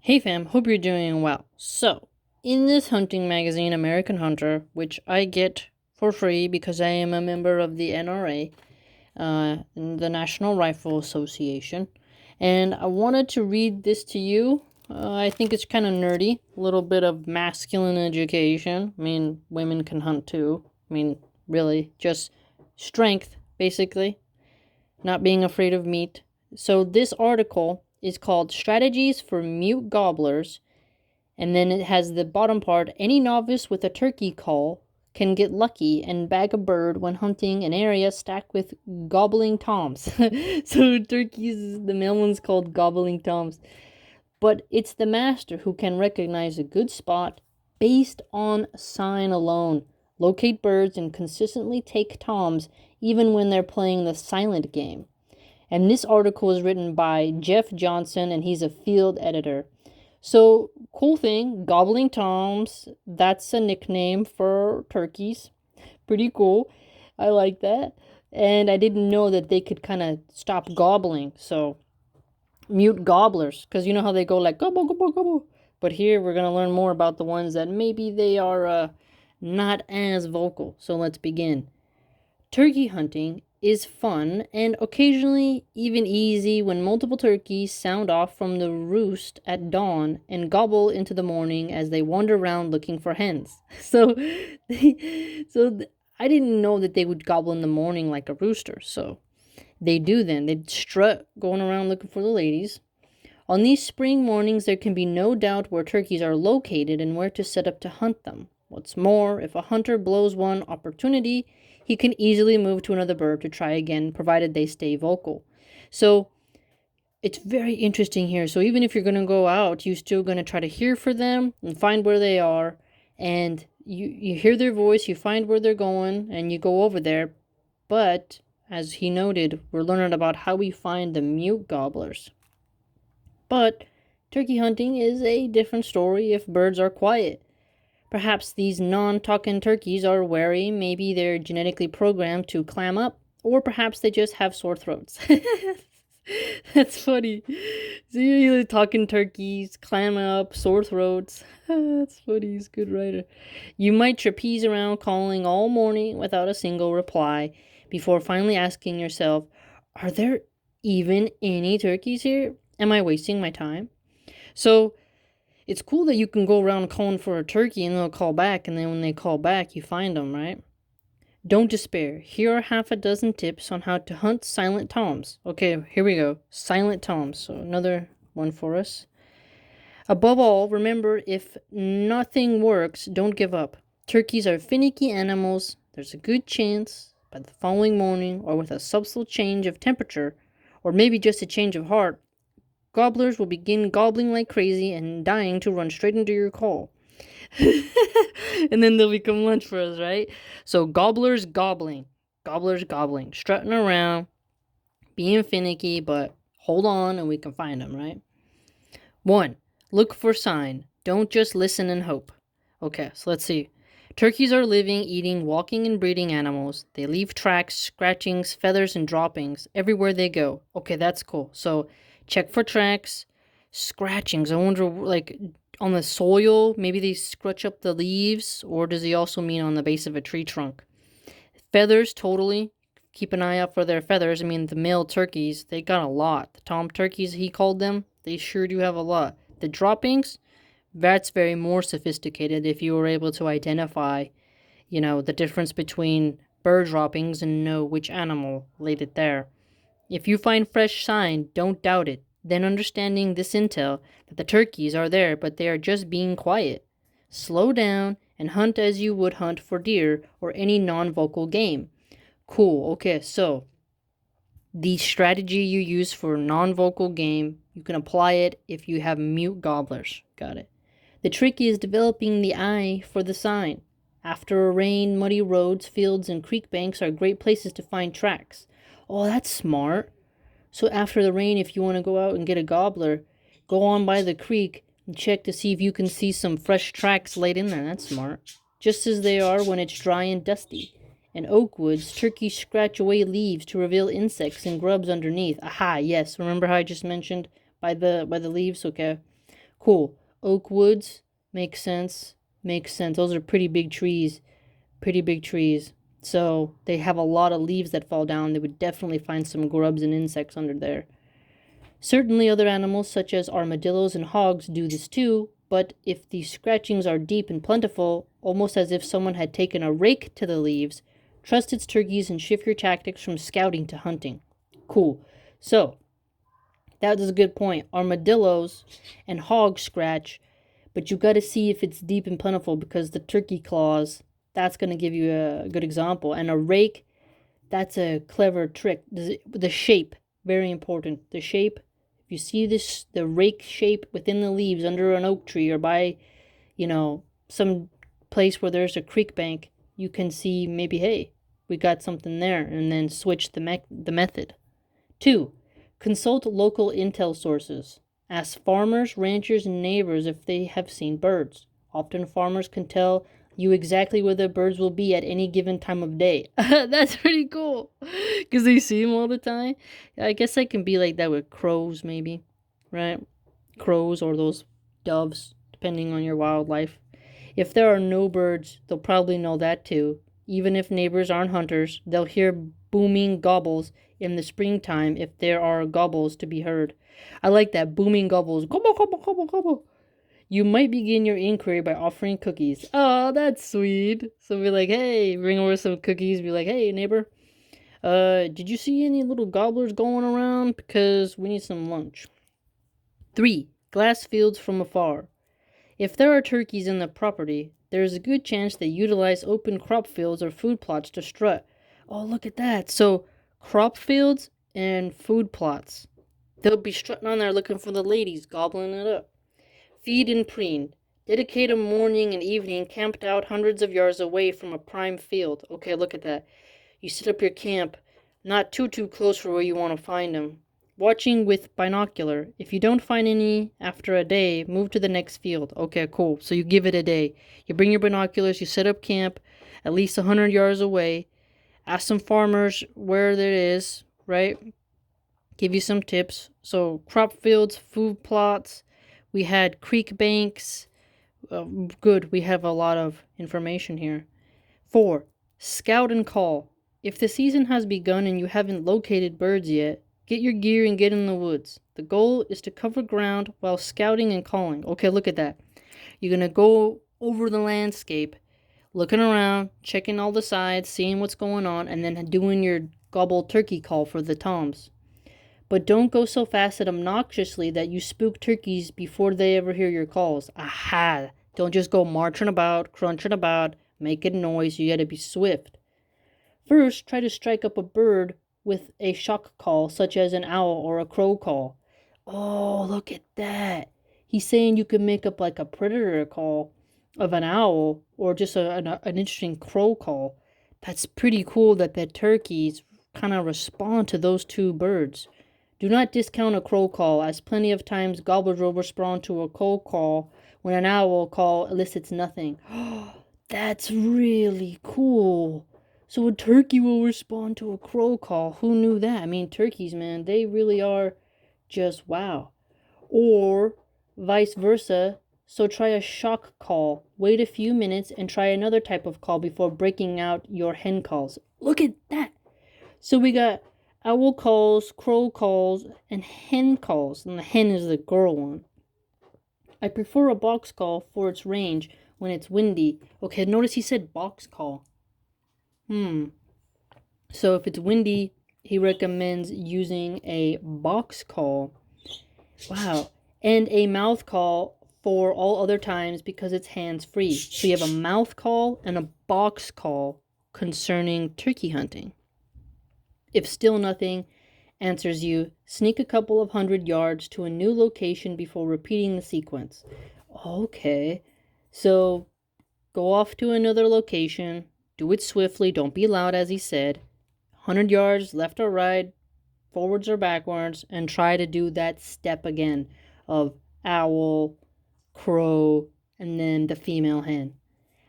Hey fam, hope you're doing well. So, in this hunting magazine, American Hunter, which I get for free because I am a member of the NRA, the National Rifle Association, and I wanted to read this to you. I think it's kind of nerdy, a little bit of masculine education. I mean, women can hunt too. I mean, really, just strength, basically, not being afraid of meat. So, this article is called Strategies for Mute Gobblers, and then it has the bottom part. Any novice with a turkey call can get lucky and bag a bird when hunting an area stacked with gobbling toms. So turkeys, the male one's called gobbling toms. But it's the master who can recognize a good spot based on sign alone, locate birds, and consistently take toms even when they're playing the silent game. And this article is written by Jeff Johnston, and he's a field editor. So, cool thing, gobbling toms, that's a nickname for turkeys. Pretty cool. I like that. And I didn't know that they could kind of stop gobbling. So, mute gobblers, because you know how they go like gobble, gobble, gobble. But here we're going to learn more about the ones that maybe they are not as vocal. So, let's begin. Turkey hunting is fun and occasionally even easy when multiple turkeys sound off from the roost at dawn and gobble into the morning as they wander around looking for hens. I didn't know that they would gobble in the morning like a rooster. So they do then. They'd strut going around looking for the ladies. On these spring mornings, there can be no doubt where turkeys are located and where to set up to hunt them. What's more, if a hunter blows one opportunity, he can easily move to another bird to try again, provided they stay vocal. So it's very interesting here. So even if you're going to go out, you're still going to try to hear for them and find where they are. And you hear their voice, you find where they're going, and you go over there. But, as he noted, we're learning about how we find the mute gobblers. But turkey hunting is a different story if birds are quiet. Perhaps these non-talking turkeys are wary, maybe they're genetically programmed to clam up, or perhaps they just have sore throats. That's funny. So you talking turkeys, clam up, sore throats. That's funny, he's a good writer. You might trapeze around calling all morning without a single reply, before finally asking yourself, are there even any turkeys here? Am I wasting my time? So, it's cool that you can go around calling for a turkey and they'll call back, and then when they call back, you find them, right? Don't despair. Here are half a dozen tips on how to hunt silent toms. Okay, here we go. Silent toms. So another one for us. Above all, remember, if nothing works, don't give up. Turkeys are finicky animals. There's a good chance by the following morning, or with a subtle change of temperature, or maybe just a change of heart, gobblers will begin gobbling like crazy and dying to run straight into your call. And then they'll become lunch for us, right? So gobblers gobbling, strutting around, being finicky, but hold on and we can find them, right? 1. Look for sign. Don't just listen and hope. Okay, so let's see. Turkeys are living, eating, walking, and breeding animals. They leave tracks, scratchings, feathers, and droppings everywhere they go. Okay, that's cool. So check for tracks, scratchings. I wonder, like, on the soil, maybe they scratch up the leaves, or does he also mean on the base of a tree trunk? Feathers, totally. Keep an eye out for their feathers. I mean, the male turkeys, they got a lot. The tom turkeys, he called them, they sure do have a lot. The droppings, that's very more sophisticated if you were able to identify, the difference between bird droppings and know which animal laid it there. If you find fresh sign, don't doubt it. Then understanding this intel, that the turkeys are there, but they are just being quiet. Slow down and hunt as you would hunt for deer or any non-vocal game. Cool, okay, so the strategy you use for non-vocal game, you can apply it if you have mute gobblers. Got it. The trick is developing the eye for the sign. After a rain, muddy roads, fields, and creek banks are great places to find tracks. Oh, that's smart. So after the rain, if you want to go out and get a gobbler, go on by the creek and check to see if you can see some fresh tracks laid in there. That's smart. Just as they are when it's dry and dusty. In oak woods, turkeys scratch away leaves to reveal insects and grubs underneath. Aha, yes. Remember how I just mentioned by the leaves? Okay. Cool. Oak woods makes sense. Makes sense. Those are pretty big trees. Pretty big trees. So they have a lot of leaves that fall down. They would definitely find some grubs and insects under there. Certainly other animals such as armadillos and hogs do this too, but if the scratchings are deep and plentiful, almost as if someone had taken a rake to the leaves, trust its turkeys and shift your tactics from scouting to hunting. Cool. So, that is a good point. Armadillos and hogs scratch, but you got to see if it's deep and plentiful because the turkey claws, that's going to give you a good example. And a rake, that's a clever trick. The shape, very important. The shape, if you see this, the rake shape within the leaves under an oak tree or by, some place where there's a creek bank, you can see maybe, hey, we got something there, and then switch the method. 2. Consult local intel sources. Ask farmers, ranchers, and neighbors if they have seen birds. Often farmers can tell you exactly where the birds will be at any given time of day. That's pretty cool, because they see them all the time. I guess I can be like that with crows, maybe, right? Crows or those doves, depending on your wildlife. If there are no birds, they'll probably know that too. Even if neighbors aren't hunters, they'll hear booming gobbles in the springtime if there are gobbles to be heard. I like that, booming gobbles. Gobble, gobble, gobble, gobble. You might begin your inquiry by offering cookies. Oh, that's sweet. So be like, hey, bring over some cookies. Be like, hey, neighbor, did you see any little gobblers going around? Because we need some lunch. 3. Glass fields from afar. If there are turkeys in the property, there is a good chance they utilize open crop fields or food plots to strut. Oh, look at that. So, crop fields and food plots. They'll be strutting on there looking for the ladies, gobbling it up. Feed and preen. Dedicate a morning and evening camped out hundreds of yards away from a prime field. Okay, look at that. You set up your camp not too close for where you want to find them. Watching with binocular. If you don't find any after a day, move to the next field. Okay, cool. So you give it a day. You bring your binoculars, you set up camp at least 100 yards away. Ask some farmers where it is, right? Give you some tips. So crop fields, food plots. We had creek banks. Good, we have a lot of information here. 4. Scout and call. If the season has begun and you haven't located birds yet, get your gear and get in the woods. The goal is to cover ground while scouting and calling. Okay, look at that. You're going to go over the landscape, looking around, checking all the sides, seeing what's going on, and then doing your gobble turkey call for the toms. But don't go so fast and obnoxiously that you spook turkeys before they ever hear your calls. Aha! Don't just go marching about, crunching about, making noise. You gotta be swift. First, try to strike up a bird with a shock call, such as an owl or a crow call. Oh, look at that. He's saying you can make up like a predator call of an owl or just an interesting crow call. That's pretty cool that the turkeys kind of respond to those two birds. Do not discount a crow call, as plenty of times gobblers will respond to a crow call when an owl call elicits nothing. That's really cool. So a turkey will respond to a crow call. Who knew that? I mean, turkeys, man, they really are just wow. Or vice versa. So try a shock call. Wait a few minutes and try another type of call before breaking out your hen calls. Look at that. So we got owl calls, crow calls, and hen calls. And the hen is the girl one. I prefer a box call for its range when it's windy. Okay, notice he said box call. So if it's windy, he recommends using a box call. Wow. And a mouth call for all other times because it's hands-free. So you have a mouth call and a box call concerning turkey hunting. If still nothing answers you, sneak a couple of 100 yards to a new location before repeating the sequence. Okay. So go off to another location. Do it swiftly. Don't be loud, as he said. 100 yards, left or right, forwards or backwards, and try to do that step again of owl, crow, and then the female hen.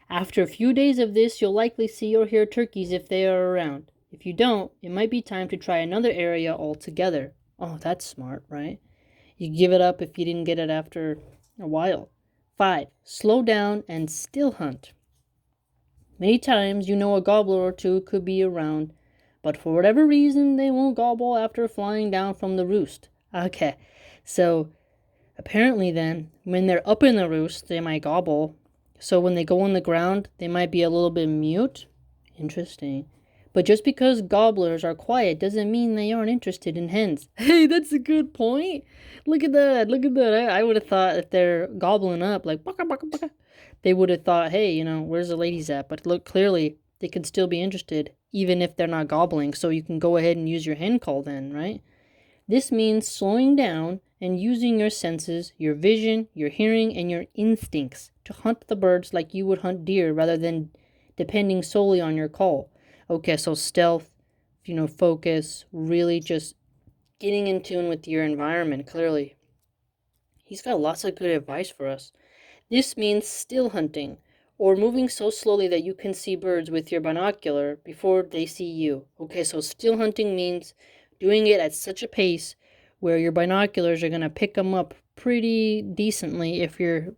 After a few days of this, you'll likely see or hear turkeys if they are around. If you don't, it might be time to try another area altogether. Oh, that's smart, right? You give it up if you didn't get it after a while. 5. Slow down and still hunt. Many times you know a gobbler or two could be around, but for whatever reason they won't gobble after flying down from the roost. Okay, so apparently then, when they're up in the roost, they might gobble. So when they go on the ground, they might be a little bit mute. Interesting. But just because gobblers are quiet doesn't mean they aren't interested in hens. Hey, that's a good point. Look at that. Look at that. I would have thought if they're gobbling up, like, baka, baka, baka, they would have thought, hey, where's the ladies at? But look, clearly, they could still be interested, even if they're not gobbling. So you can go ahead and use your hen call then, right? This means slowing down and using your senses, your vision, your hearing, and your instincts to hunt the birds like you would hunt deer rather than depending solely on your call. Okay, so stealth, focus, really just getting in tune with your environment, clearly. He's got lots of good advice for us. This means still hunting, or moving so slowly that you can see birds with your binocular before they see you. Okay, so still hunting means doing it at such a pace where your binoculars are going to pick them up pretty decently if you're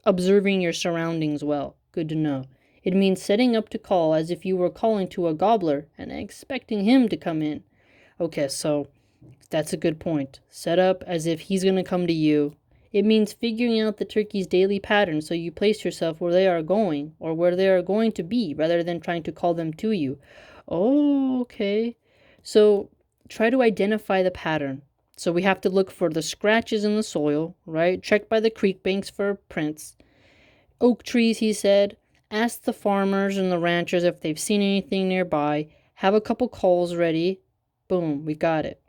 observing your surroundings well. Good to know. It means setting up to call as if you were calling to a gobbler and expecting him to come in. Okay, so that's a good point. Set up as if he's going to come to you. It means figuring out the turkey's daily pattern so you place yourself where they are going or where they are going to be rather than trying to call them to you. Oh, okay. So try to identify the pattern. So we have to look for the scratches in the soil, right? Check by the creek banks for prints. Oak trees, he said. Ask the farmers and the ranchers if they've seen anything nearby. Have a couple calls ready. Boom, we got it.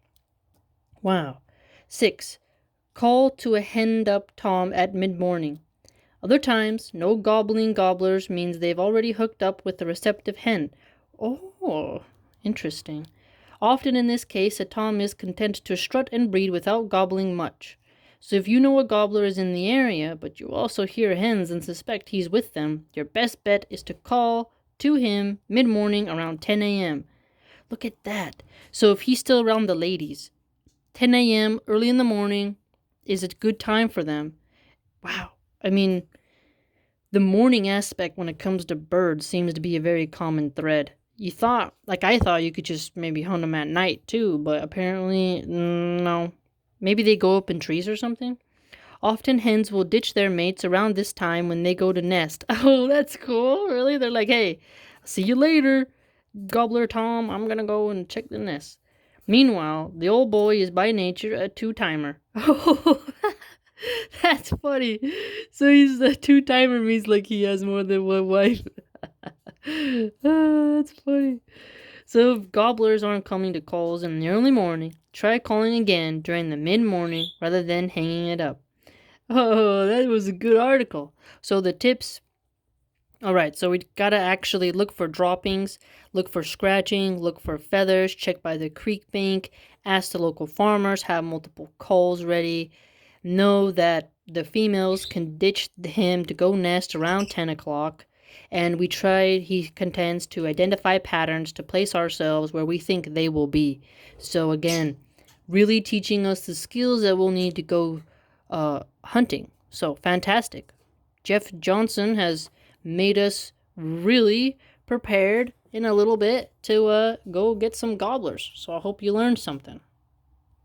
Wow. 6. Call to a henned-up tom at mid-morning. Other times, no gobbling gobblers means they've already hooked up with a receptive hen. Oh, interesting. Often in this case, a tom is content to strut and breed without gobbling much. So if you know a gobbler is in the area, but you also hear hens and suspect he's with them, your best bet is to call to him mid-morning around 10 a.m. Look at that. So if he's still around the ladies, 10 a.m., early in the morning, is a good time for them. Wow. I mean, the morning aspect when it comes to birds seems to be a very common thread. I thought you could just maybe hunt them at night too, but apparently, no. Maybe they go up in trees or something? Often hens will ditch their mates around this time when they go to nest. Oh, that's cool. Really? They're like, hey, see you later, Gobbler Tom. I'm gonna go and check the nest. Meanwhile, the old boy is by nature a two-timer. Oh, that's funny. So he's a two-timer means like he has more than one wife. That's funny. So if gobblers aren't coming to calls in the early morning, try calling again during the mid-morning rather than hanging it up. Oh, that was a good article. So the tips. Alright, so we gotta actually look for droppings, look for scratching, look for feathers, check by the creek bank, ask the local farmers, have multiple calls ready. Know that the females can ditch him to go nest around 10 o'clock. And he contends, to identify patterns to place ourselves where we think they will be. So again, really teaching us the skills that we'll need to go hunting. So fantastic. Jeff Johnston has made us really prepared in a little bit to go get some gobblers. So I hope you learned something.